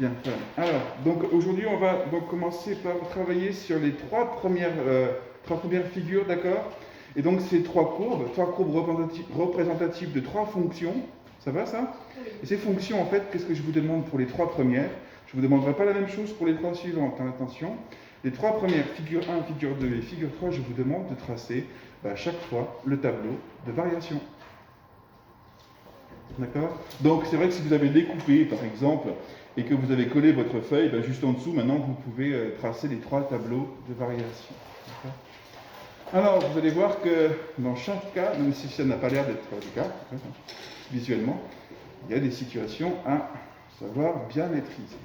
Bien, voilà. Alors, donc aujourd'hui, on va donc commencer par travailler sur les trois premières figures, d'accord? Et donc, ces trois courbes représentatives de trois fonctions. Ça va, ça? Oui. Et ces fonctions, en fait, qu'est-ce que je vous demande pour les trois premières? Je ne vous demanderai pas la même chose pour les trois suivantes, hein, attention. Les trois premières, figure 1, figure 2 et figure 3, je vous demande de tracer à chaque fois le tableau de variation. D'accord? Donc c'est vrai que si vous avez découpé, par exemple, et que vous avez collé votre feuille, juste en dessous, maintenant, vous pouvez tracer les trois tableaux de variation. Alors, vous allez voir que dans chaque cas, même si ça n'a pas l'air d'être le cas, visuellement, il y a des situations à savoir bien maîtriser.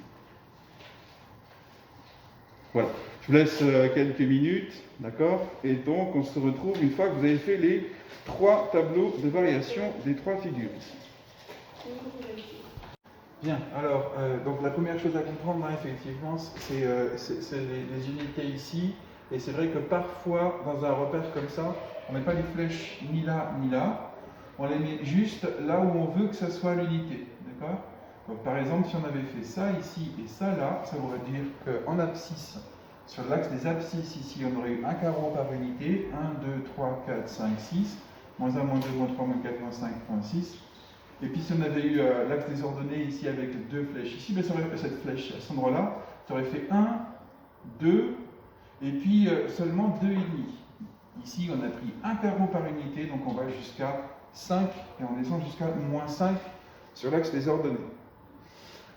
Voilà. Je vous laisse quelques minutes, d'accord? Et donc, on se retrouve une fois que vous avez fait les trois tableaux de variation des trois figures ici. Bien, alors, donc la première chose à comprendre, effectivement, c'est les unités ici. Et c'est vrai que parfois, dans un repère comme ça, on ne met pas les flèches ni là, ni là. On les met juste là où on veut que ça soit l'unité, d'accord? Donc par exemple, si on avait fait ça ici et ça là, ça voudrait dire qu'en abscisse, sur l'axe des abscisses ici, on aurait eu un carreau par unité, 1, 2, 3, 4, 5, 6, moins 1, moins 2, moins 3, moins 4, moins 5, moins 6. Et puis si on avait eu l'axe des ordonnées ici avec deux flèches ici, ça aurait fait cette flèche à cet endroit-là, ça aurait fait 1, 2, et puis seulement 2,5. Ici, on a pris un carreau par unité, donc on va jusqu'à 5, et on descend jusqu'à moins 5 sur l'axe des ordonnées.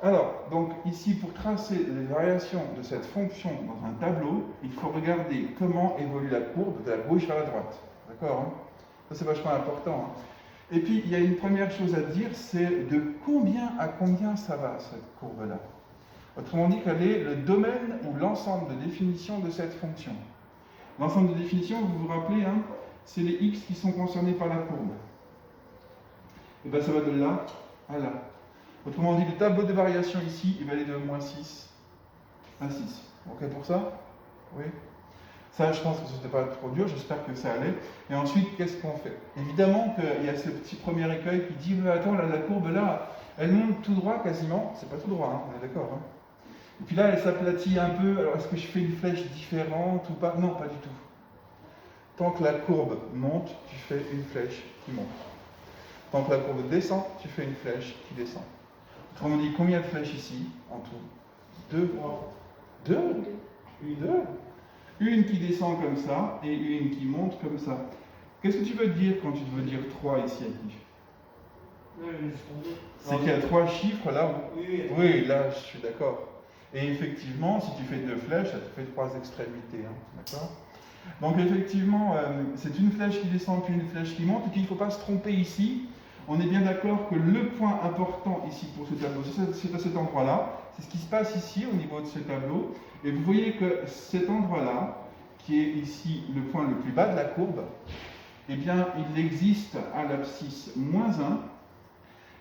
Alors, donc ici, pour tracer les variations de cette fonction dans un tableau, il faut regarder comment évolue la courbe de la gauche vers la droite. D'accord, hein? Ça, c'est vachement important. Hein? Et puis, il y a une première chose à dire, c'est de combien à combien ça va, cette courbe-là. Autrement dit, quel est le domaine ou l'ensemble de définition de cette fonction. L'ensemble de définition, vous vous rappelez, hein, c'est les x qui sont concernés par la courbe. Et bien, ça va de là à là. Autrement dit, le tableau de variation ici, il va aller de moins 6 à 6. Ok pour ça? Oui? Ça, je pense que ce n'était pas trop dur, j'espère que ça allait. Et ensuite, qu'est-ce qu'on fait? Évidemment qu'il y a ce petit premier écueil qui dit attends, là, la courbe là, elle monte tout droit quasiment. C'est pas tout droit, hein, on est d'accord. Hein. Et puis là, elle s'aplatit un peu. Alors, est-ce que je fais une flèche différente ou pas? Non, pas du tout. Tant que la courbe monte, tu fais une flèche qui monte. Tant que la courbe descend, tu fais une flèche qui descend. Autrement dit, combien de flèches ici en tout? 2. 2? 2. Une qui descend comme ça et une qui monte comme ça. Qu'est-ce que tu veux dire quand tu veux dire 3 ici, Akif? C'est qu'il y a 3 chiffres là où... Oui, là, je suis d'accord. Et effectivement, si tu fais 2 flèches, ça te fait 3 extrémités. Hein, d'accord? Donc effectivement, c'est une flèche qui descend puis une flèche qui monte, et qu'il ne faut pas se tromper ici. On est bien d'accord que le point important ici pour ce tableau, c'est à cet endroit-là. C'est ce qui se passe ici au niveau de ce tableau. Et vous voyez que cet endroit-là, qui est ici le point le plus bas de la courbe, eh bien, il existe à l'abscisse moins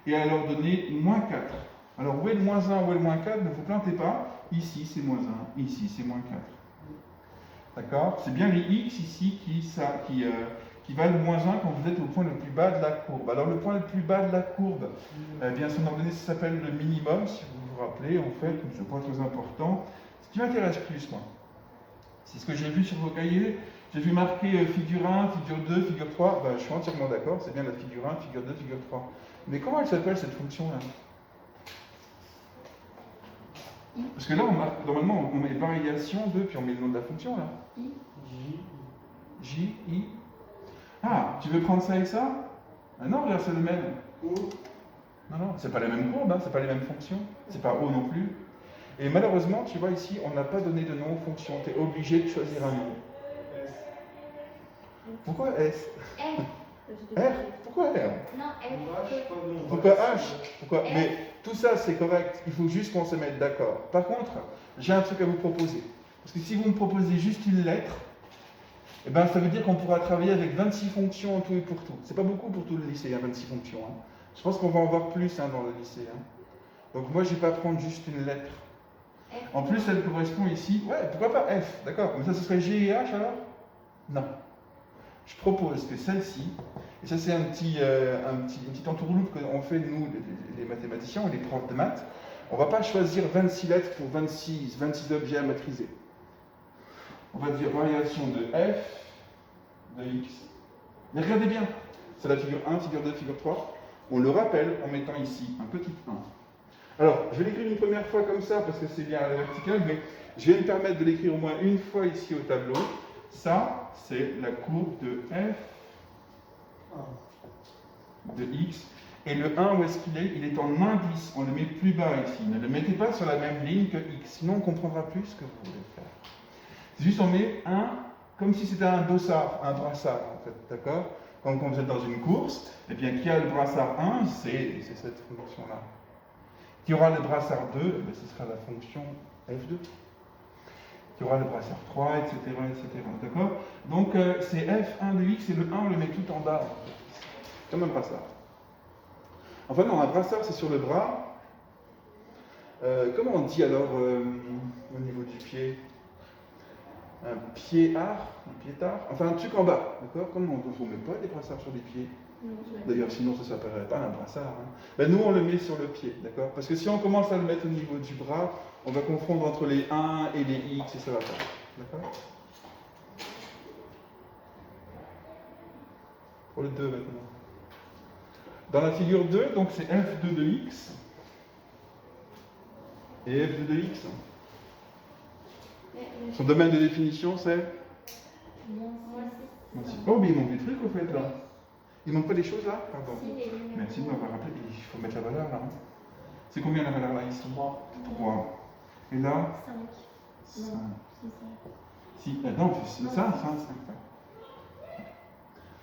1 et à l'ordonnée moins 4. Alors, où est le moins 1, où est le moins 4? Ne vous plantez pas. Ici, c'est moins 1, ici, c'est moins 4. D'accord? C'est bien les x ici qui valent moins 1 quand vous êtes au point le plus bas de la courbe. Alors, le point le plus bas de la courbe, eh bien, son ordonnée s'appelle le minimum, si vous vous rappelez, en fait, c'est pas très important. Ce qui m'intéresse plus, moi, c'est ce que j'ai vu sur vos cahiers. J'ai vu marquer figure 1, figure 2, figure 3. Je suis entièrement d'accord, c'est bien la figure 1, figure 2, figure 3. Mais comment elle s'appelle cette fonction-là? Parce que là, normalement, on met variation de, puis on met le nom de la fonction, là. J, I. Ah, tu veux prendre ça et ça? Ah non, regarde, c'est le même. O. Non, c'est pas la même courbe, hein, c'est pas les mêmes fonctions. C'est pas O non plus. Et malheureusement, tu vois ici, on n'a pas donné de nom aux fonctions. Tu es obligé de choisir un nom. Pourquoi S? R. Pourquoi R? Non, F. Pourquoi H? Pourquoi? Mais tout ça, c'est correct. Il faut juste qu'on se mette d'accord. Par contre, j'ai un truc à vous proposer. Parce que si vous me proposez juste une lettre, eh ben, ça veut dire qu'on pourra travailler avec 26 fonctions en tout et pour tout. C'est pas beaucoup pour tout le lycée, hein, 26 fonctions. Hein. Je pense qu'on va en voir plus dans le lycée. Hein. Donc moi, je ne vais pas prendre juste une lettre. En plus, elle correspond ici. Ouais, pourquoi pas F, d'accord. Mais ça, ce serait G et H alors? Non. Je propose que celle-ci, et ça c'est une petite entourloupe qu'on fait nous, les mathématiciens ou les profs de maths, On ne va pas choisir 26 lettres pour 26 objets à maîtriser. On va dire variation de f de x. Mais regardez bien, c'est la figure 1, figure 2, figure 3. On le rappelle en mettant ici un petit 1. Alors, je vais l'écrire une première fois comme ça parce que c'est bien à la verticale, mais je vais me permettre de l'écrire au moins une fois ici au tableau. Ça, c'est la courbe de f de x. Et le 1, où est-ce qu'il est? Il est en indice. On le met plus bas ici. Ne le mettez pas sur la même ligne que x, sinon on ne comprendra plus ce que vous voulez faire. C'est juste on met 1 comme si c'était un dossard, un brassard, en fait. D'accord? Quand vous êtes dans une course, eh bien, qui a le brassard 1, c'est cette fonction-là. Qui aura le brassard 2, eh bien, ce sera la fonction f2. Qui aura le brassard 3, etc. etc. D'accord? Donc, c'est f1 de x et le 1, on le met tout en bas. C'est quand même pas ça. Enfin, non, un brassard, c'est sur le bras. Comment on dit alors au niveau du pied? Un pied-art, un pied-tard, enfin un truc en bas, d'accord? Comment on ne met pas des brassards sur les pieds? D'ailleurs, sinon ça ne s'appellerait pas un brassard. Hein. Ben, nous, on le met sur le pied, d'accord? Parce que si on commence à le mettre au niveau du bras, on va confondre entre les 1 et les x et ça va pas. D'accord? Pour le 2 maintenant. Dans la figure 2, donc c'est f2 de x et f2 de x. Son domaine de définition, c'est oh, mais il manque des trucs au fait là. Il manque pas des choses là? Pardon. Merci de m'avoir rappelé. Il faut mettre la valeur là. Hein. C'est combien la valeur là ici? 3. Et là 5. 5. Si, non, c'est ça, 5.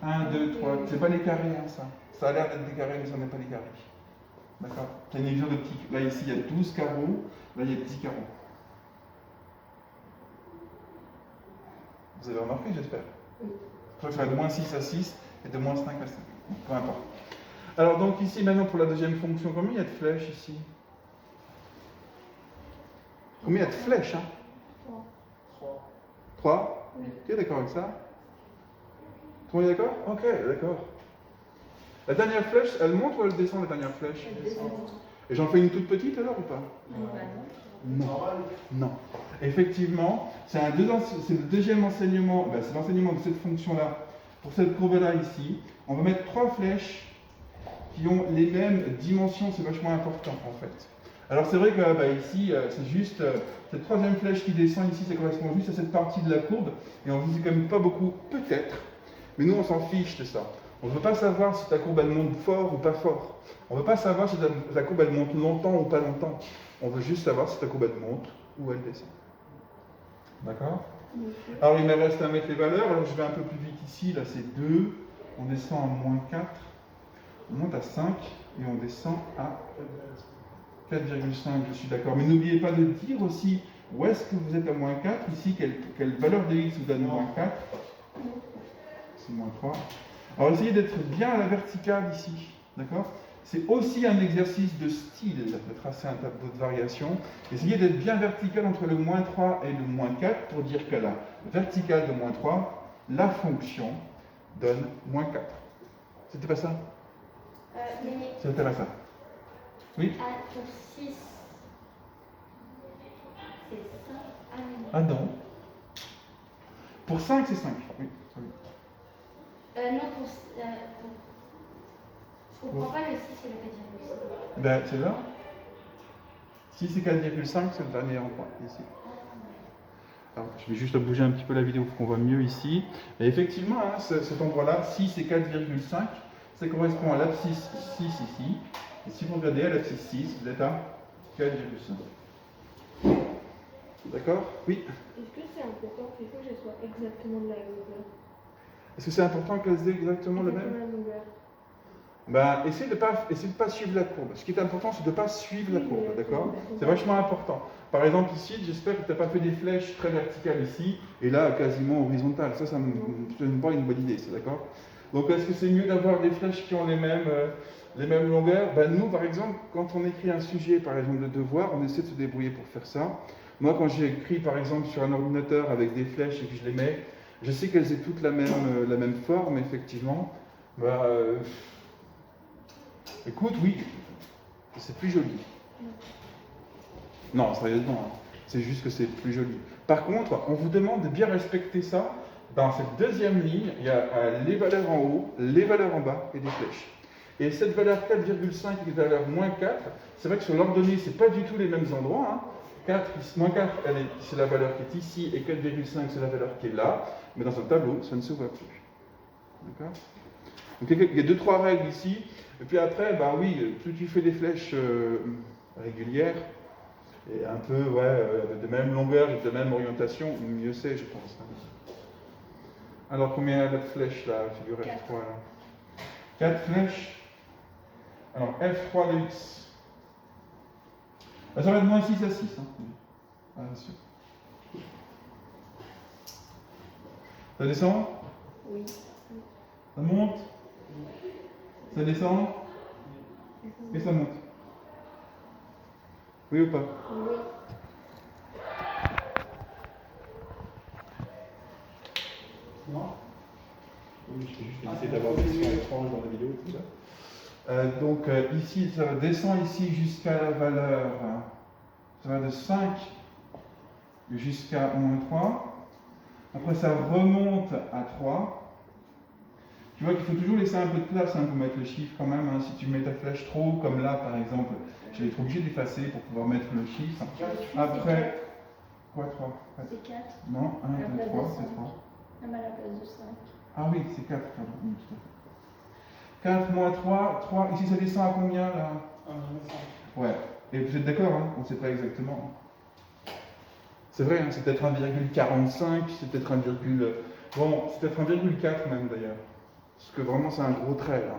1, 2, 3. C'est pas les carrés, hein, ça. Ça a l'air d'être des carrés, mais ça n'est pas des carrés. D'accord? C'est une illusion d'optique. Là, ici, il y a 12 carreaux. Là, il y a 10 carreaux. Vous avez remarqué, j'espère. Je ferai de moins 6 à 6 et de moins 5 à 5. Peu importe. Alors, donc ici, maintenant, pour la deuxième fonction, combien il y a de flèches ici? Combien il y a de flèches, hein? 3. 3? Oui. Tu es d'accord avec ça? Tout le monde est d'accord? Ok, d'accord. La dernière flèche, elle monte ou elle descend, la dernière flèche? Elle descend. Et j'en fais une toute petite alors ou pas? Non. Non. Effectivement, c'est le deuxième enseignement, c'est l'enseignement de cette fonction-là. Pour cette courbe-là ici, on va mettre 3 flèches qui ont les mêmes dimensions, c'est vachement important en fait. Alors c'est vrai que ici, c'est juste cette troisième flèche qui descend ici, ça correspond juste à cette partie de la courbe, et on ne dit quand même pas beaucoup, peut-être, mais nous on s'en fiche de ça. On ne veut pas savoir si ta courbe elle monte fort ou pas fort. On ne veut pas savoir si ta courbe elle monte longtemps ou pas longtemps. On veut juste savoir si ta courbe elle monte ou elle descend. D'accord? Alors il me reste à mettre les valeurs. Alors je vais un peu plus vite ici. Là c'est 2. On descend à moins 4. On monte à 5. Et on descend à 4,5. Je suis d'accord. Mais n'oubliez pas de dire aussi où est-ce que vous êtes à moins 4. Ici, quelle valeur de x vous donne moins 4? C'est moins 3. Alors essayez d'être bien à la verticale ici. D'accord? C'est aussi un exercice de style de tracer un tableau de variation. Essayez d'être bien vertical entre le moins 3 et le moins 4 pour dire que la verticale de moins 3, la fonction donne moins 4. C'était pas ça? C'était pas ça. Oui? Pour 6, c'est 5. Ah non. Pour 5, c'est 5. Oui. Non, je comprends pas le 6 et le 4,5. Ben, c'est là. 6 et 4,5, c'est le dernier endroit, ici. Alors, je vais juste bouger un petit peu la vidéo pour qu'on voit mieux ici. Et effectivement, hein, cet endroit-là, 6 et 4,5, ça correspond à l'abscisse 6 ici. Et si vous regardez à l'abscisse 6, vous êtes à 4,5. D'accord? Oui? Est-ce que c'est important qu'il faut que je sois exactement de la même longueur? Est-ce que c'est important qu'elles aient exactement le même? Ben, essayez de pas suivre la courbe. Ce qui est important, c'est de ne pas suivre la courbe, d'accord? C'est vachement important. Par exemple, ici, j'espère que tu n'as pas fait des flèches très verticales ici, et là, quasiment horizontales. Ça me donne pas une bonne idée, c'est d'accord? Donc, est-ce que c'est mieux d'avoir des flèches qui ont les mêmes longueurs? Ben, nous, par exemple, quand on écrit un sujet, par exemple, de devoir, on essaie de se débrouiller pour faire ça. Moi, quand j'ai écrit, par exemple, sur un ordinateur avec des flèches et que je les mets, je sais qu'elles aient toutes la même forme, effectivement. Écoute, oui, c'est plus joli. Non, sérieusement, hein. C'est juste que c'est plus joli. Par contre, on vous demande de bien respecter ça. Dans cette deuxième ligne, il y a les valeurs en haut, les valeurs en bas et des flèches. Et cette valeur 4,5 et la valeur moins 4, c'est vrai que sur l'ordonnée, ce n'est pas du tout les mêmes endroits. Hein. 4, moins 4, c'est la valeur qui est ici, et 4,5, c'est la valeur qui est là. Mais dans un tableau, ça ne se voit plus. D'accord? Donc il y a 2-3 règles ici. Et puis après, bah oui, plus tu fais des flèches régulières, et un peu, de même longueur et de même orientation, mieux c'est, je pense. Hein. Alors combien il y a de flèches là, figure F3 là? 4 flèches. Alors F3 de X. Ça va être moins 6 à 6. Hein. Ah, bien sûr. Ça descend? Oui. Ça monte? Ça descend? Et ça monte? Oui ou pas? Oui. Non? Oui, je vais juste essayer d'avoir des sons étranges dans la vidéo et tout ça. Donc ici, ça descend ici jusqu'à la valeur, ça va de 5 jusqu'à moins 3. Après, ça remonte à 3. Tu vois qu'il faut toujours laisser un peu de place pour mettre le chiffre quand même. Hein. Si tu mets ta flèche trop, comme là par exemple, je vais être obligé d'effacer pour pouvoir mettre le chiffre. Après, quoi 3? C'est 4. Non, 1, 2, 3, c'est 3. À la place de 5. Ah oui, c'est 4. 4 moins 3, 3. Ici, ça descend à combien là? 1,5. Ouais. Et vous êtes d'accord, hein? On ne sait pas exactement. C'est vrai, hein, c'est peut-être 1,45, c'est peut-être 1, bon, c'est peut-être 1,4 même d'ailleurs. Parce que vraiment, c'est un gros trait là.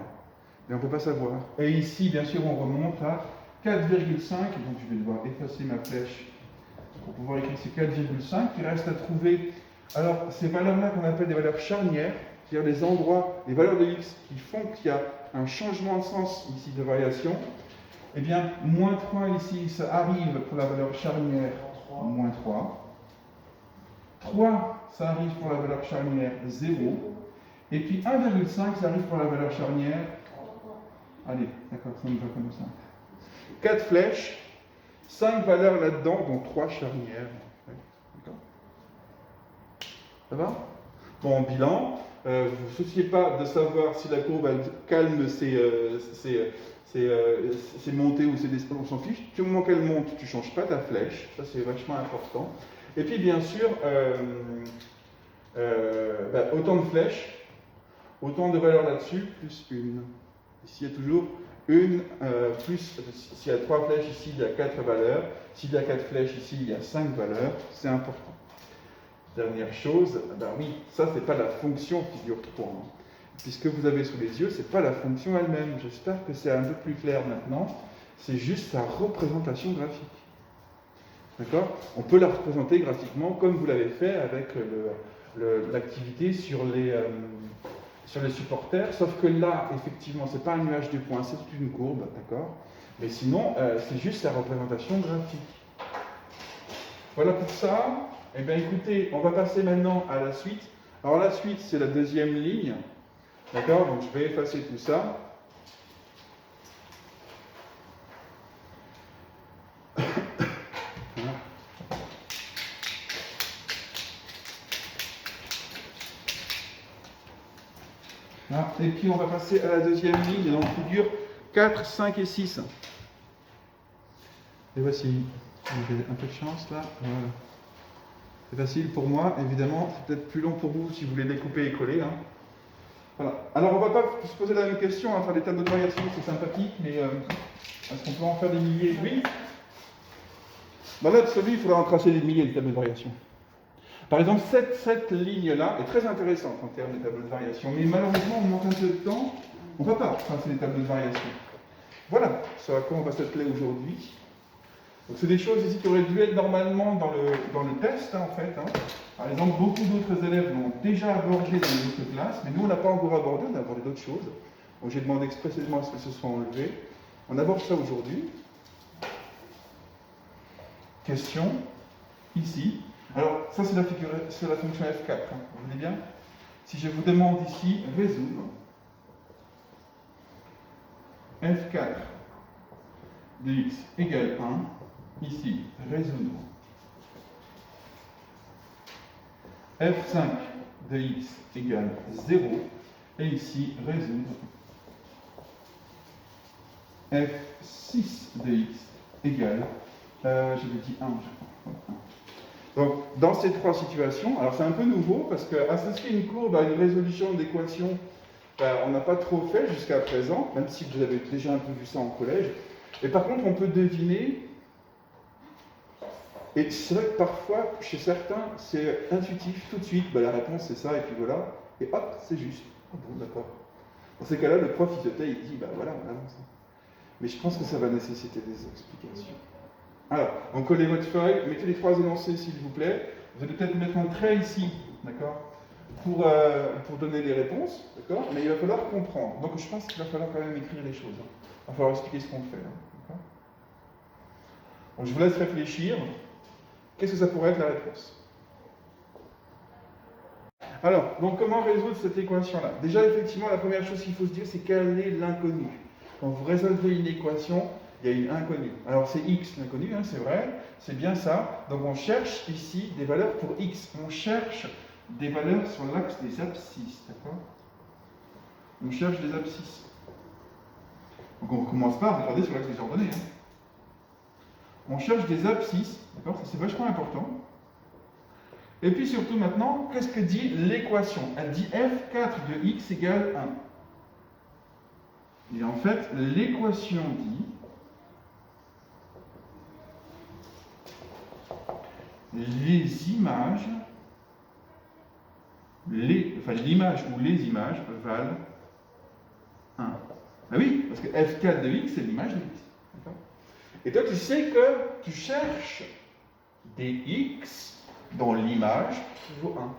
Mais on ne peut pas savoir. Et ici, bien sûr, on remonte à 4,5. Donc, je vais devoir effacer ma flèche pour pouvoir écrire ces 4,5. Il reste à trouver. Alors, ces valeurs-là qu'on appelle des valeurs charnières, c'est-à-dire les endroits, les valeurs de x qui font qu'il y a un changement de sens ici de variation, eh bien, moins 3 ici, ça arrive pour la valeur charnière moins 3. 3, ça arrive pour la valeur charnière 0. Et puis 1,5, ça arrive pour la valeur charnière. Allez, d'accord, ça me va comme ça. 4 flèches, 5 valeurs là-dedans, donc 3 charnières. D'accord? Ça va? Bon, bilan. Vous ne vous souciez pas de savoir si la courbe elle calme ses montées ou ses descentes, on s'en fiche. Du moment qu'elle monte, tu ne changes pas ta flèche. Ça, c'est vachement important. Et puis, bien sûr, autant de flèches, autant de valeurs là-dessus, plus une. Ici, il y a toujours une, plus, s'il y a 3 flèches, ici, il y a 4 valeurs. S'il y a 4 flèches, ici, il y a 5 valeurs. C'est important. Dernière chose, ben oui, ça, c'est pas la fonction, figure-toi. Hein. Puisque vous avez sous les yeux, c'est pas la fonction elle-même. J'espère que c'est un peu plus clair maintenant. C'est juste sa représentation graphique. D'accord? On peut la représenter graphiquement comme vous l'avez fait avec l'activité sur les supporters, sauf que là, effectivement, c'est pas un nuage de points, c'est toute une courbe, d'accord? Mais sinon, c'est juste sa représentation graphique. Voilà pour ça. Eh bien, écoutez, on va passer maintenant à la suite. Alors, la suite, c'est la deuxième ligne, d'accord? Donc, je vais effacer tout ça. Voilà. Et puis on va passer à la deuxième ligne, donc figure 4, 5 et 6. Et voici, j'ai un peu de chance là, voilà. C'est facile pour moi, évidemment, c'est peut-être plus long pour vous si vous voulez découper et coller. Hein. Voilà. Alors on ne va pas se poser la même question, faire des tableaux de variation, c'est sympathique, mais est-ce qu'on peut en faire des milliers? Oui. Dans l'absolu, il faudra en tracer des milliers de tableaux de variation. Par exemple, cette ligne-là est très intéressante en termes de tableaux de variation, mais malheureusement, on manque un peu de temps, on ne peut pas tracer des tableaux de variation. Voilà ce à quoi on va s'atteler aujourd'hui. Donc, c'est des choses ici qui auraient dû être normalement dans le test, hein, en fait. Hein. Par exemple, beaucoup d'autres élèves l'ont déjà abordé dans les autres classes, mais nous, on n'a pas encore abordé, on a abordé d'autres choses. Donc, j'ai demandé expressément à ce que ce soit enlevé. On aborde ça aujourd'hui. Question, ici. Alors, ça, c'est la fonction F4. Hein. Vous voyez bien? Si je vous demande ici, résoudre F4 de x égale 1, ici, résoudre f5 de x égale 0, et ici, résoudre f6 de x égale, j'avais dit 1, je crois. Donc, dans ces trois situations, alors c'est un peu nouveau, parce qu'associer une courbe à une résolution d'équation, on n'a pas trop fait jusqu'à présent, même si vous avez déjà un peu vu ça en collège. Et par contre, on peut deviner, et c'est vrai que parfois, chez certains, c'est intuitif, tout de suite, la réponse c'est ça, et puis voilà, et hop, c'est juste. Ah bon, d'accord. Dans ces cas-là, le prof, il se tait, il dit, voilà, on avance. Mais je pense que ça va nécessiter des explications. Alors, donc collez votre feuille, mettez les trois énoncés, s'il vous plaît. Vous allez peut-être mettre un trait ici, d'accord, pour donner les réponses, d'accord. Mais il va falloir comprendre. Donc je pense qu'il va falloir quand même écrire les choses. Il va falloir expliquer ce qu'on fait. D'accord. Donc je vous laisse réfléchir. Qu'est-ce que ça pourrait être la réponse? Alors, donc comment résoudre cette équation-là? Déjà, effectivement, la première chose qu'il faut se dire, c'est quel est l'inconnu. Quand vous résolvez une équation, il y a une inconnue. Alors c'est x l'inconnu, hein, c'est vrai, c'est bien ça. Donc on cherche ici des valeurs pour x. On cherche des valeurs sur l'axe des abscisses, d'accord? On cherche des abscisses. Donc on ne commence pas à regarder sur l'axe des ordonnées. Hein. On cherche des abscisses, d'accord? Ça c'est vachement important. Et puis surtout maintenant, qu'est-ce que dit l'équation? Elle dit f4 de x égale 1. Et en fait, l'équation dit l'image ou les images valent 1. Ben oui, parce que f4 de x, c'est l'image de x. Et toi, tu sais que tu cherches des x dont l'image vaut 1.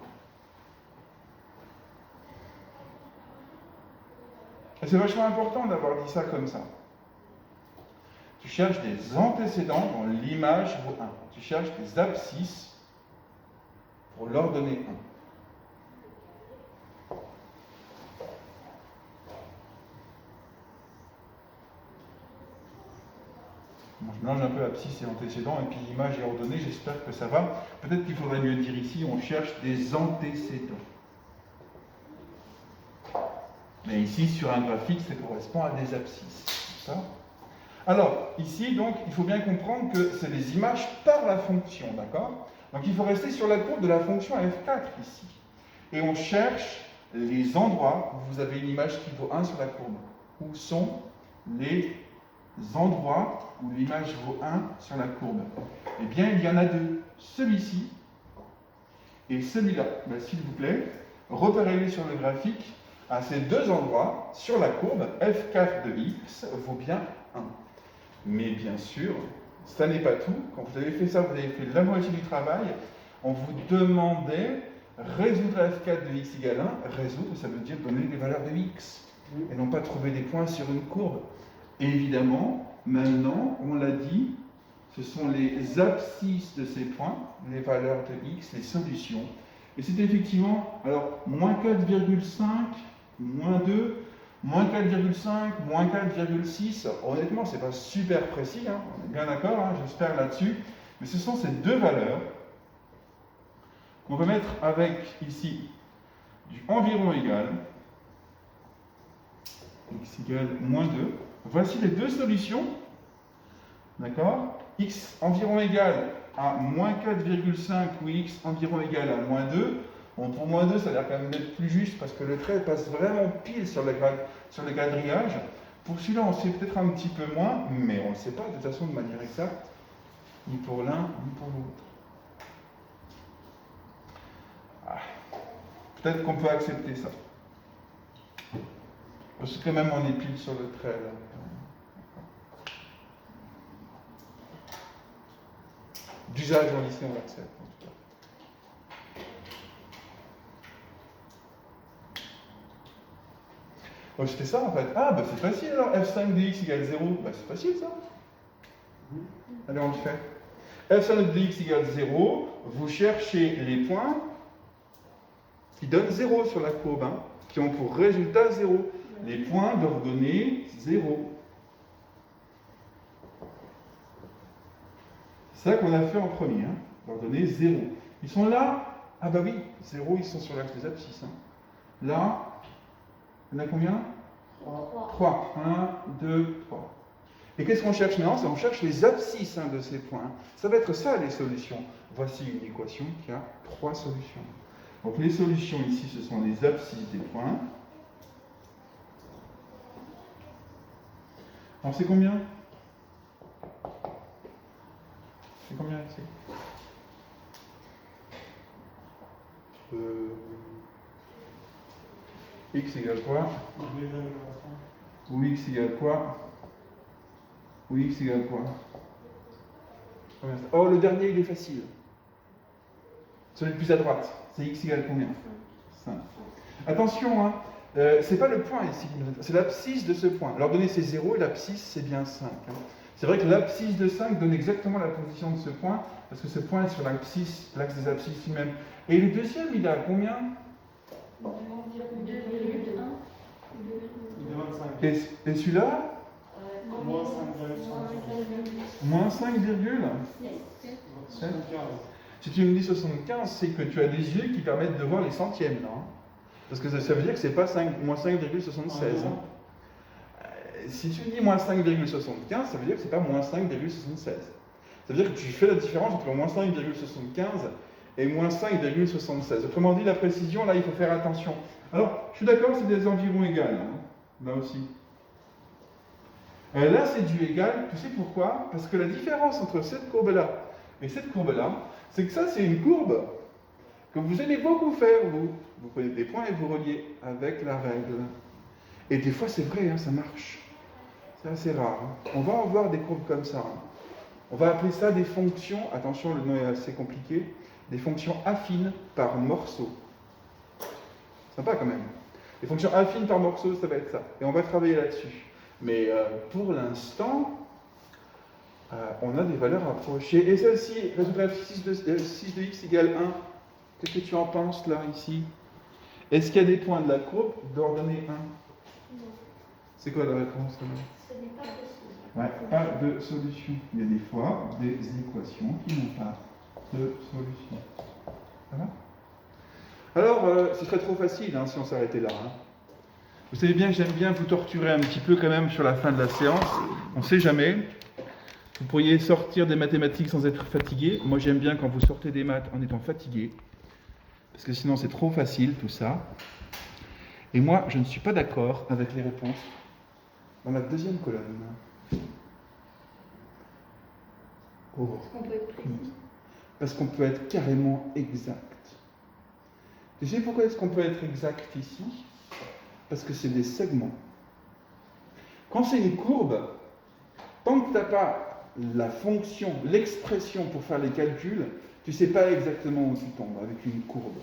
Et c'est vachement important d'avoir dit ça comme ça. Tu cherches des antécédents dont l'image vaut 1. Tu cherches des abscisses pour leur donner 1. Bon, je mélange un peu abscisse et antécédent, et puis image et ordonnée, j'espère que ça va. Peut-être qu'il faudrait mieux dire ici, on cherche des antécédents. Mais ici, sur un graphique, ça correspond à des abscisses. Ça. Alors, ici, donc, il faut bien comprendre que c'est des images par la fonction, d'accord? Donc, il faut rester sur la courbe de la fonction f4, ici. Et on cherche les endroits où vous avez une image qui vaut 1 sur la courbe. Où sont les endroits où l'image vaut 1 sur la courbe? Eh bien, il y en a deux. Celui-ci et celui-là. Ben, s'il vous plaît, repérez-les sur le graphique. À ces deux endroits, sur la courbe, f4 de x vaut bien 1. Mais bien sûr, ça n'est pas tout. Quand vous avez fait ça, vous avez fait la moitié du travail. On vous demandait résoudre f4 de x égale 1. Résoudre, ça veut dire donner des valeurs de x. Et non pas trouver des points sur une courbe. Et évidemment, maintenant, on l'a dit, ce sont les abscisses de ces points, les valeurs de x, les solutions. Et c'est effectivement, alors, moins 4,5, moins 2, moins 4,5, moins 4,6. Honnêtement, ce n'est pas super précis, hein, on est bien d'accord, hein, j'espère là-dessus. Mais ce sont ces deux valeurs qu'on va mettre avec, ici, du environ égal, x égale moins 2. Voici les deux solutions, d'accord? X environ égal à moins 4,5 ou x environ égal à moins 2. Bon, pour moins 2, ça a l'air quand même d'être plus juste parce que le trait passe vraiment pile sur le quadrillage. Pour celui-là, on sait peut-être un petit peu moins, mais on ne le sait pas de toute façon de manière exacte, ni pour l'un ni pour l'autre. Ah. Peut-être qu'on peut accepter ça. Parce que quand même, on est pile sur le trait là. D'usage en lycée, on l'accepte en tout cas. Donc c'était ça en fait. Ah, bah c'est facile alors, f5 de x égale 0. Bah c'est facile ça. Allez, on le fait. f5 de x égale 0, vous cherchez les points qui donnent 0 sur la courbe, hein, qui ont pour résultat 0. Les points doivent donner 0. C'est ça qu'on a fait en premier, hein. Leur donner 0. Ils sont là. Ah bah oui, 0, ils sont sur l'axe des abscisses. Hein. Là, il y en a combien? 3. 3. 1, 2, 3. Et qu'est-ce qu'on cherche maintenant? On cherche les abscisses de ces points. Ça va être ça les solutions. Voici une équation qui a 3 solutions. Donc les solutions ici, ce sont les abscisses des points. Alors c'est combien? C'est combien ici? X égale quoi? Ou x égale quoi? Ou x égale quoi? Oh, le dernier, il est facile. Celui le plus à droite. C'est x égale combien? 5. Attention, hein, c'est pas le point ici, c'est l'abscisse de ce point. Alors donner c'est 0 et l'abscisse c'est bien 5. Hein. C'est vrai que l'abscisse de 5 donne exactement la position de ce point, parce que ce point est sur l'abscisse, l'axe des abscisses lui-même. Et le deuxième, il a combien? 2,1. Et celui-là? Moins 5, si tu me dis 75, c'est que tu as des yeux qui permettent de voir les centièmes, là. Hein. Parce que ça veut dire que c'est pas moins 5,76. Hein. Si tu me dis moins 5,75, ça veut dire que c'est pas moins 5,76. Ça veut dire que tu fais la différence entre moins 5,75 et moins 5,76. Autrement dit, la précision, là, il faut faire attention. Alors, je suis d'accord, c'est des environs égales, hein, là aussi. Là, c'est du égal, tu sais pourquoi? Parce que la différence entre cette courbe-là et cette courbe-là, c'est que ça, c'est une courbe que vous aimez beaucoup faire, vous. Vous prenez des points et vous reliez avec la règle. Et des fois, c'est vrai, hein, ça marche. C'est assez rare. Hein. On va en voir des courbes comme ça. Hein. On va appeler ça des fonctions, attention, le nom est assez compliqué, des fonctions affines par morceau. Sympa quand même. Les fonctions affines par morceau, ça va être ça. Et on va travailler là-dessus. Mais pour l'instant, on a des valeurs approchées. Et celle-ci, résultat 6 de x égale 1. Qu'est-ce que tu en penses là, ici? Est-ce qu'il y a des points de la courbe d'ordonnée 1? C'est quoi la réponse là? Ce n'est pas possible. Ouais, pas de solution. Il y a des fois des équations qui n'ont pas de solution. Ça va? Alors, ce serait trop facile hein, si on s'arrêtait là. Hein. Vous savez bien que j'aime bien vous torturer un petit peu quand même sur la fin de la séance. On ne sait jamais. Vous pourriez sortir des mathématiques sans être fatigué. Moi, j'aime bien quand vous sortez des maths en étant fatigué. Parce que sinon, c'est trop facile tout ça. Et moi, je ne suis pas d'accord avec les réponses dans la deuxième colonne. Oh. Parce qu'on peut être carrément exact. Tu sais pourquoi est-ce qu'on peut être exact ici? Parce que c'est des segments. Quand c'est une courbe, tant que tu n'as pas la fonction, l'expression pour faire les calculs, tu ne sais pas exactement où tu tombes avec une courbe.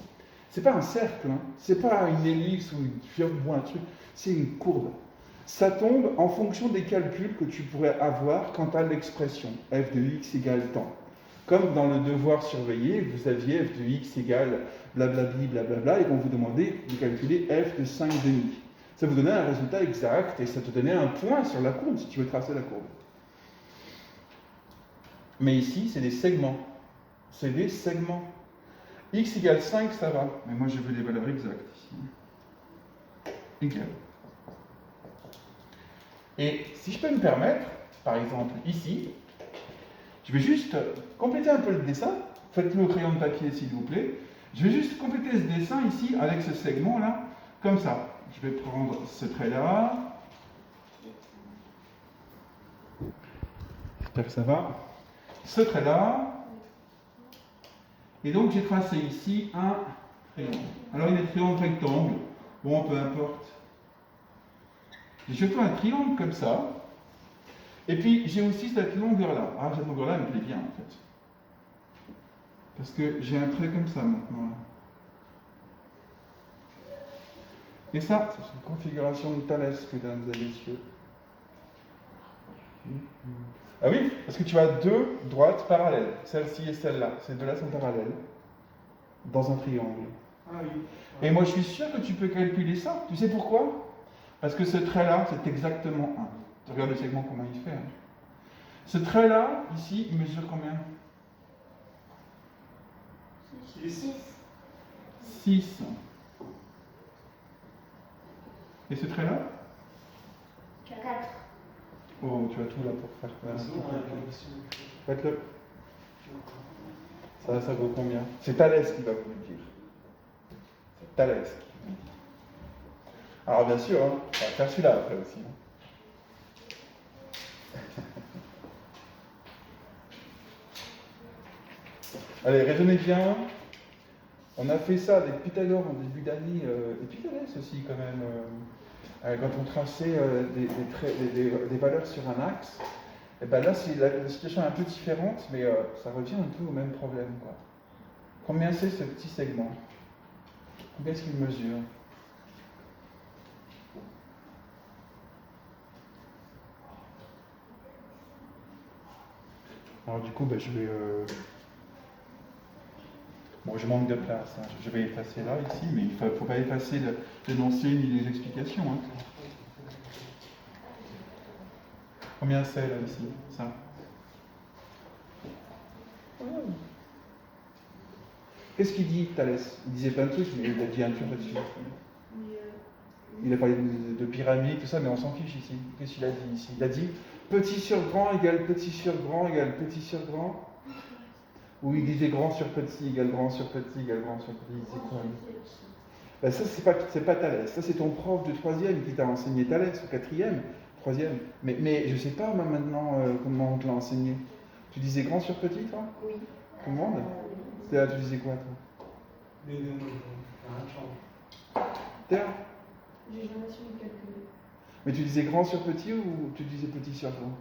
C'est pas un cercle, hein. C'est pas une ellipse ou une curve ou un truc, c'est une courbe. Ça tombe en fonction des calculs que tu pourrais avoir quant à l'expression f de x égale temps. Comme dans le devoir surveillé, vous aviez f de x égale blablabli, blablabla, et qu'on vous demandait de calculer f de 5 demi. Ça vous donnait un résultat exact, et ça te donnait un point sur la courbe, si tu veux tracer la courbe. Mais ici, c'est des segments. C'est des segments. X égale 5, ça va. Mais moi, je veux des valeurs exactes ici. Égal. Et si je peux me permettre, par exemple ici, je vais juste compléter un peu le dessin. Faites-le au crayon de papier, s'il vous plaît. Je vais juste compléter ce dessin ici avec ce segment-là, comme ça. Je vais prendre ce trait-là. J'espère que ça va. Ce trait-là. Et donc, j'ai tracé ici un triangle. Alors, il est triangle rectangle. Bon, peu importe. J'ai surtout un triangle comme ça. Et puis, j'ai aussi cette longueur-là. Ah, cette longueur-là, elle me plaît bien, en fait. Parce que j'ai un trait comme ça, maintenant. Et ça, c'est une configuration de Thalès, mesdames et messieurs. Ah oui, parce que tu as deux droites parallèles. Celle-ci et celle-là. Ces deux-là sont parallèles. Dans un triangle. Ah oui. Et moi, je suis sûr que tu peux calculer ça. Tu sais pourquoi? Parce que ce trait-là, c'est exactement 1. Tu regardes le segment, comment il fait. Hein. Ce trait-là, ici, il mesure combien? 6. 6. Et ce trait-là? 4. Oh, tu as tout là pour faire ça. Faites-le. Ça vaut combien? C'est Thalès qui va vous le dire. C'est Thalès qui vous le dit. Alors bien sûr, hein, on va faire celui-là après aussi. Hein. Allez, raisonnez bien. On a fait ça avec Pythagore en début d'année, et puis Thalès aussi quand même, quand on traçait des valeurs sur un axe. Et ben là, c'est la situation est un peu différente, mais ça revient un peu au même problème, quoi. Combien c'est ce petit segment? Combien est-ce qu'il mesure? Alors du coup, ben, je vais... Bon, je manque de place, hein. Je vais effacer là, ici, mais il ne faut pas effacer l'énoncé ni les explications. Hein. Combien c'est là, ici? Ça? Qu'est-ce qu'il dit, Thalès? Il disait plein de trucs, mais il a dit un truc là-dessus. Il a parlé de pyramide, tout ça, mais on s'en fiche ici. Qu'est-ce qu'il a dit ici? Il a dit petit sur grand égale petit sur grand égale petit sur grand. Ou il disait grand sur petit égale grand sur petit égale grand sur petit. C'est quoi? Ben ça, c'est pas Thalès. Ça, c'est ton prof de 3e qui t'a enseigné Thalès, ou 4e, 3e. Mais je sais pas, moi, maintenant, comment on te l'a enseigné. Tu disais grand sur petit, toi? Oui. Tout le monde? Tu disais quoi, toi? Terre? J'ai jamais su le calculer. Mais tu disais grand sur petit ou tu disais petit sur grand?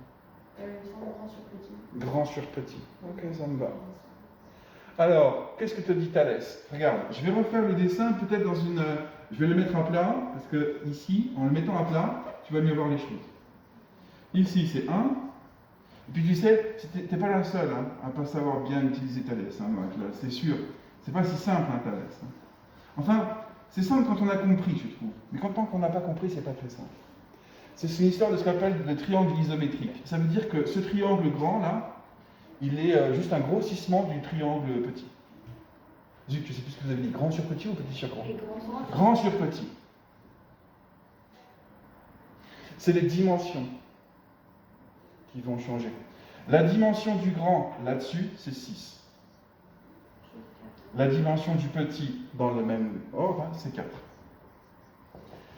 Grand sur petit. Grand sur petit. Ok, ça me va. Alors, qu'est-ce que te dit Thalès? Regarde, je vais refaire le dessin peut-être dans une... Je vais le mettre à plat, parce que ici, en le mettant à plat, tu vas mieux voir les choses. Ici, c'est 1. Et puis tu sais, t'es pas la seule hein, à pas savoir bien utiliser Thalès, hein, c'est sûr. C'est pas si simple, hein, Thalès. Hein. Enfin, c'est simple quand on a compris, je trouve. Mais quand on n'a pas compris, c'est pas très simple. C'est une histoire de ce qu'on appelle le triangle isométrique. Ça veut dire que ce triangle grand, là, il est juste un grossissement du triangle petit. Zut, je sais plus ce que vous avez dit. Grand sur petit ou petit sur grand? Grand sur petit. C'est les dimensions qui vont changer. La dimension du grand, là-dessus, c'est 6. La dimension du petit, dans le même ordre, c'est 4.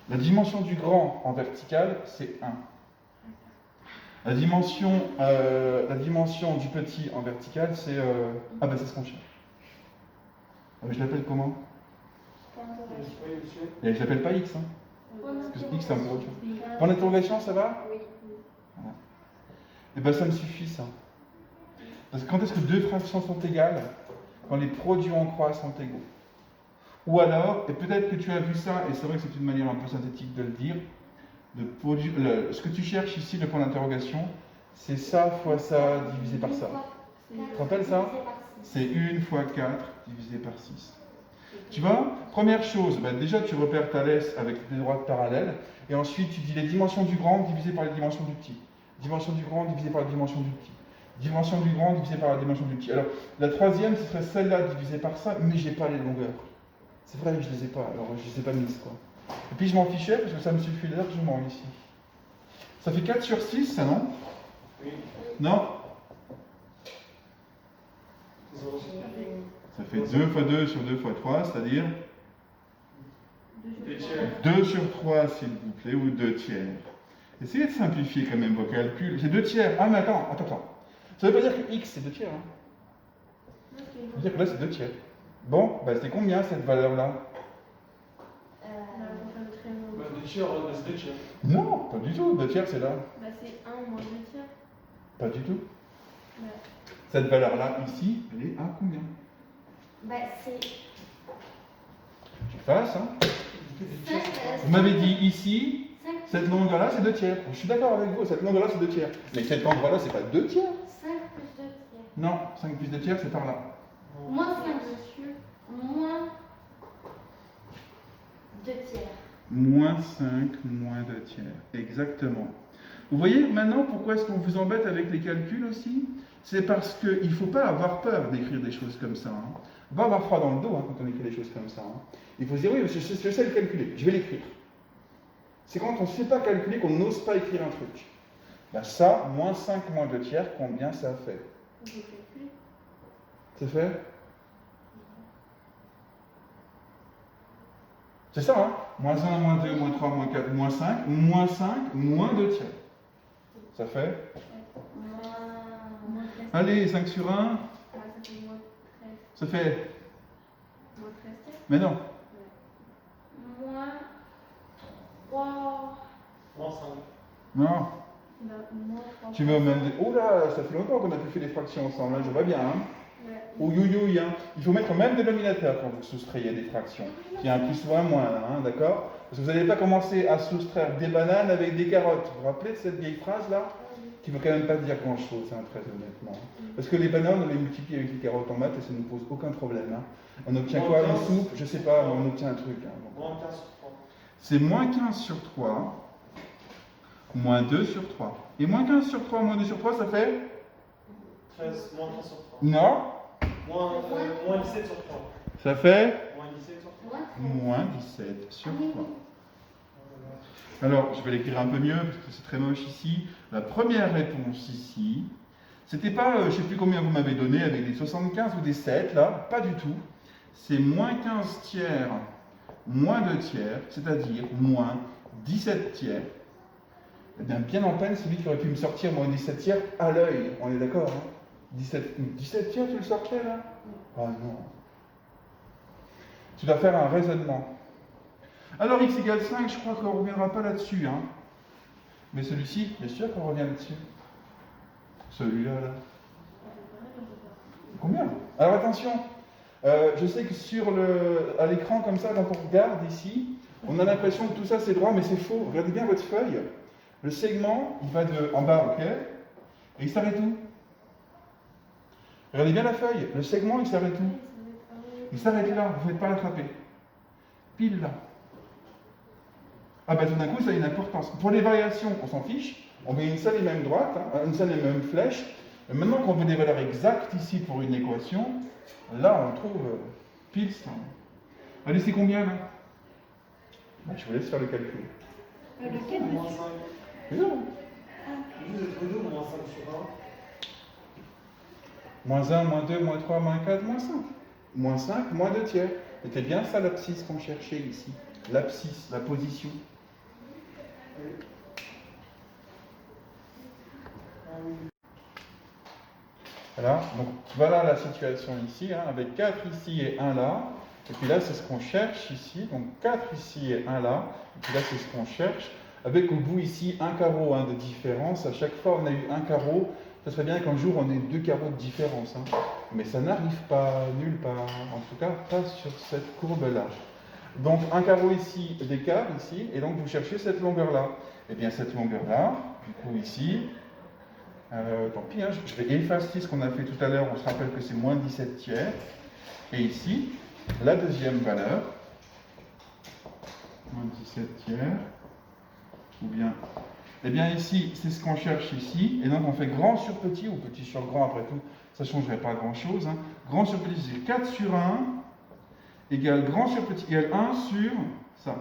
La dimension du grand en vertical, c'est 1. La dimension du petit en vertical, c'est... Ah ben c'est ce qu'on cherche. Ah, mais je l'appelle comment? Et je l'appelle pas X. Hein. Parce que X, c'est un peu autre chose. Point d'interrogation, ça va? Oui. Voilà. Et bien ça me suffit ça. Parce que quand est-ce que deux fractions sont égales? Quand les produits en croix sont égaux. Ou alors, et peut-être que tu as vu ça, et c'est vrai que c'est une manière un peu synthétique de le dire, ce que tu cherches ici, le point d'interrogation, c'est ça fois ça divisé par ça. Tu te rappelles ça? C'est 1 fois 4 divisé par 6. Tu vois, première chose, ben déjà tu repères Thalès avec des droites parallèles, et ensuite tu dis les dimensions du grand divisées par les dimensions du petit. Dimension du grand divisée par la dimension du petit. Dimension du grand divisée par la dimension du petit. Alors, la troisième, ce serait celle-là divisée par ça, mais j'ai pas les longueurs. C'est vrai que je les ai pas, alors je les ai pas mises, quoi. Et puis je m'en fichais, parce que ça me suffit largement ici. Ça fait 4 sur 6, ça, non? Oui. Non? Ça fait 2 fois 2 sur 2 fois 3, c'est-à-dire 2 sur 3, s'il vous plaît, ou 2 tiers. Essayez de simplifier quand même vos calculs. C'est 2 tiers. Ah, mais attends. Ça ne veut pas dire que x c'est 2 tiers. Hein. Ça veut dire que là c'est 2 tiers. Bon, bah c'est combien cette valeur-là? 2 tiers, c'est 2 tiers. Non, pas du tout. 2 tiers c'est là. Bah c'est 1 moins 2 tiers. Pas du tout. Ouais. Cette valeur-là, ici, elle est à combien? Bah c'est... Je fasse, hein. Vous m'avez dit ici, cette longueur-là c'est 2 tiers. Je suis d'accord avec vous, cette longueur-là c'est 2 tiers. Mais cet endroit-là c'est pas 2 tiers. 5 plus 2 tiers. Non, 5 plus 2 tiers c'est par là. Moins 5 monsieur. Moins 2 tiers. Moins 5, moins 2 tiers. Exactement. Vous voyez maintenant pourquoi est-ce qu'on vous embête avec les calculs aussi? c'est parce qu'il ne faut pas avoir peur d'écrire des choses comme ça. Hein. On va avoir froid dans le dos quand on écrit des choses comme ça. Hein. Il faut se dire, oui, je sais le calculer, je vais l'écrire. C'est quand on ne sait pas calculer qu'on n'ose pas écrire un truc. Ben ça, moins 5, moins 2 tiers, combien ça fait? C'est fait? C'est ça, hein? Moins 1, moins 2, moins 3, moins 4, moins 5, moins 2 tiers. Ça fait? Allez, 5 sur 1. Ça fait? Mais non. Moins 3. Moins 5. Non. Tu veux même des... Oh là, ça fait longtemps qu'on a pu faire des fractions ensemble, hein, je vois bien. Hein. Ou you, hein. Il faut mettre au même dénominateur quand vous soustrayez des fractions. Il y a un plus ou un moins, hein, d'accord? Parce que vous n'allez pas commencer à soustraire des bananes avec des carottes. Vous vous rappelez de cette vieille phrase-là? Qui ne veut quand même pas dire grand-chose, hein, très honnêtement. Parce que les bananes, on les multiplie avec les carottes en maths et ça ne nous pose aucun problème. Hein. On obtient quoi? Une soupe? Je sais pas, mais on obtient un truc. Hein, Moins 15 sur 3. c'est moins 15 sur 3, moins 2 sur 3. Et moins 15 sur 3, moins 2 sur 3, ça fait? 13, moins 13 sur 3. Non. Moins 17 sur 3. Ça fait? Moins 17 sur 3. Moins 17 sur 3. Alors, je vais l'écrire un peu mieux, parce que c'est très moche ici. La première réponse ici, c'était pas, je ne sais plus combien vous m'avez donné, avec des 75 ou des 7, là, pas du tout. C'est moins 15 tiers, moins 2 tiers, c'est-à-dire moins 17 tiers. Eh bien en peine, celui qui aurait pu me sortir moins 17 tiers à l'œil, on est d'accord, hein? 17 tiers, tu le sortais, là? Oh non. Tu dois faire un raisonnement. Alors x égale 5, je crois qu'on ne reviendra pas là-dessus. Hein. Mais celui-ci, bien sûr qu'on revient là-dessus. Celui-là, là. Combien? Alors attention, je sais que à l'écran comme ça, quand on regarde ici, on a l'impression que tout ça c'est droit, mais c'est faux. Regardez bien votre feuille. Le segment, il va de en bas, ok? Et il s'arrête où? Regardez bien la feuille. Le segment, il s'arrête où? Il s'arrête là, vous ne pouvez pas l'attraper. Pile là. Ah ben tout d'un coup, ça a une importance. Pour les variations, on s'en fiche. On met une seule et même droite, hein, une seule et même flèche. Et maintenant qu'on veut des valeurs exactes ici pour une équation, là on trouve pile 100. Allez, c'est combien là? Je vous laisse faire le calcul. Moins 5. Mais non. Vous êtes que 2, moins 5 sur 1. Moins 1, moins 2, moins 3, moins 4, moins 5. Moins 5, moins 2 tiers. C'était bien ça l'abscisse qu'on cherchait ici. L'abscisse, la position. Voilà, donc voilà la situation ici, hein, avec 4 ici et 1 là. Et puis là, c'est ce qu'on cherche ici. Donc 4 ici et 1 là. Et puis là, c'est ce qu'on cherche. Avec au bout ici un carreau hein, de différence. À chaque fois, on a eu un carreau. Ça serait bien qu'un jour, on ait 2 carreaux de différence. Hein. Mais ça n'arrive pas nulle part. En tout cas, pas sur cette courbe-là. Donc un carreau ici, d'écart ici. Et donc vous cherchez cette longueur-là. Et bien cette longueur-là, du coup ici, tant pis, hein, je vais effacer ce qu'on a fait tout à l'heure. On se rappelle que c'est moins 17 tiers. Et ici, la deuxième valeur, moins 17 tiers, ou bien, eh bien ici, c'est ce qu'on cherche ici. Et donc on fait grand sur petit, ou petit sur grand après tout. Ça ne changerait pas grand-chose. Hein. Grand sur petit, c'est 4 sur 1, égale grand sur petit, égale 1 sur ça.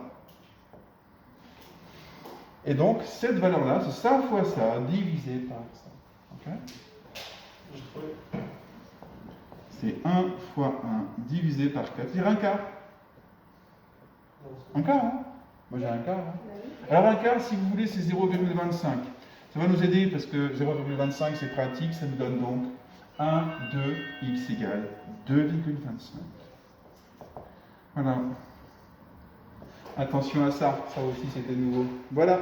Et donc, cette valeur-là, c'est ça fois ça, divisé par ça. Okay? C'est 1 fois 1 divisé par 4. C'est un quart. Un quart, hein? Moi j'ai un quart. Hein? Alors un quart, si vous voulez, c'est 0,25. Ça va nous aider parce que 0,25 c'est pratique, ça nous donne donc 1, 2, x égale 2,25. Voilà. Attention à ça, ça aussi c'était nouveau. Voilà.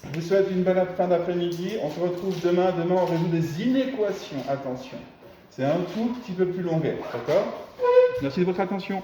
Je vous souhaite une bonne fin d'après-midi. On se retrouve demain. Demain, on résout des inéquations. Attention. C'est un tout petit peu plus longuet. D'accord? Merci de votre attention.